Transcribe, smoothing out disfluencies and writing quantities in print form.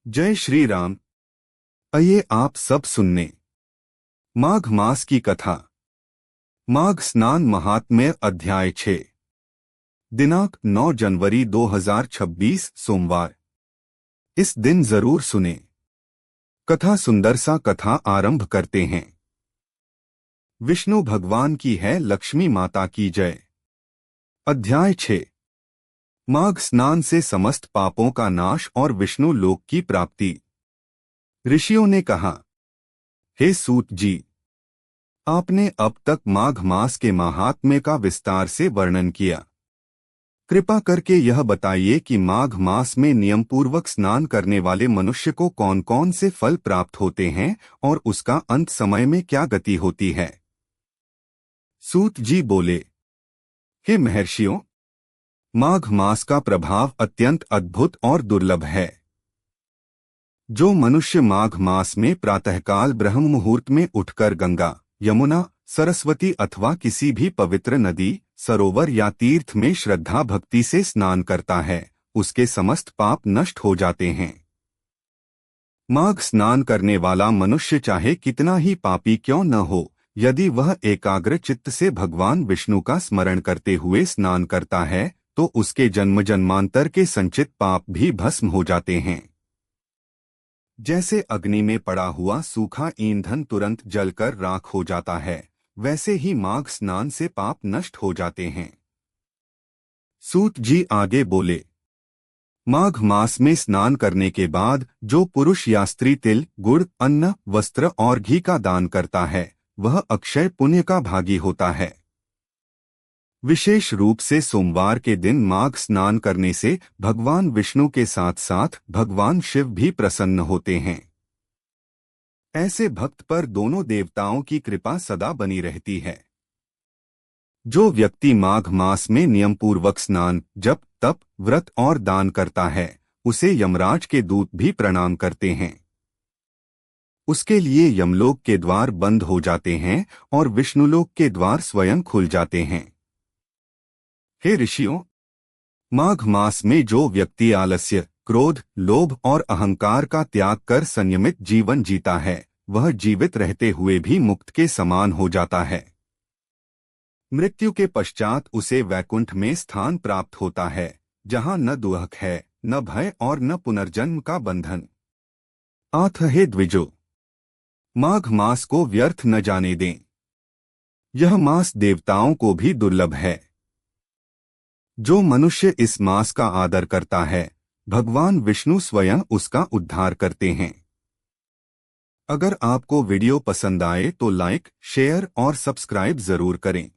जय श्री राम। आइए आप सब सुनने माघ मास की कथा। माघ स्नान महात्म्य अध्याय 6। दिनांक 9 जनवरी 2026 सोमवार। इस दिन जरूर सुने। कथा सुंदर सा कथा आरंभ करते हैं। विष्णु भगवान की है, लक्ष्मी माता की जय। अध्याय 6। माघ स्नान से समस्त पापों का नाश और विष्णु लोक की प्राप्ति। ऋषियों ने कहा, हे सूत जी, आपने अब तक माघ मास के महात्म्य का विस्तार से वर्णन किया। कृपा करके यह बताइए कि माघ मास में नियमपूर्वक स्नान करने वाले मनुष्य को कौन कौन से फल प्राप्त होते हैं और उसका अंत समय में क्या गति होती है। सूत जी बोले, हे महर्षियों, माघ मास का प्रभाव अत्यंत अद्भुत और दुर्लभ है। जो मनुष्य माघ मास में प्रातःकाल ब्रह्म मुहूर्त में उठकर गंगा, यमुना, सरस्वती अथवा किसी भी पवित्र नदी, सरोवर या तीर्थ में श्रद्धा भक्ति से स्नान करता है, उसके समस्त पाप नष्ट हो जाते हैं। माघ स्नान करने वाला मनुष्य चाहे कितना ही पापी क्यों न हो, यदि वह एकाग्र चित्त से भगवान विष्णु का स्मरण करते हुए स्नान करता है तो उसके जन्म जन्मांतर के संचित पाप भी भस्म हो जाते हैं। जैसे अग्नि में पड़ा हुआ सूखा ईंधन तुरंत जलकर राख हो जाता है, वैसे ही माघ स्नान से पाप नष्ट हो जाते हैं। सूत जी आगे बोले, माघ मास में स्नान करने के बाद जो पुरुष या स्त्री तिल, गुड़, अन्न, वस्त्र और घी का दान करता है, वह अक्षय पुण्य का भागी होता है। विशेष रूप से सोमवार के दिन माघ स्नान करने से भगवान विष्णु के साथ साथ भगवान शिव भी प्रसन्न होते हैं। ऐसे भक्त पर दोनों देवताओं की कृपा सदा बनी रहती है। जो व्यक्ति माघ मास में नियमपूर्वक स्नान, जप, तप, व्रत और दान करता है, उसे यमराज के दूत भी प्रणाम करते हैं। उसके लिए यमलोक के द्वार बंद हो जाते हैं और विष्णुलोक के द्वार स्वयं खुल जाते हैं। हे ऋषियों, माघ मास में जो व्यक्ति आलस्य, क्रोध, लोभ और अहंकार का त्याग कर संयमित जीवन जीता है, वह जीवित रहते हुए भी मुक्त के समान हो जाता है। मृत्यु के पश्चात उसे वैकुंठ में स्थान प्राप्त होता है, जहां न दुख है, न भय और न पुनर्जन्म का बंधन। आथ हे द्विजो, माघ मास को व्यर्थ न जाने दें। यह मास देवताओं को भी दुर्लभ है। जो मनुष्य इस मास का आदर करता है, भगवान विष्णु स्वयं उसका उद्धार करते हैं। अगर आपको वीडियो पसंद आए तो लाइक, शेयर और सब्सक्राइब जरूर करें।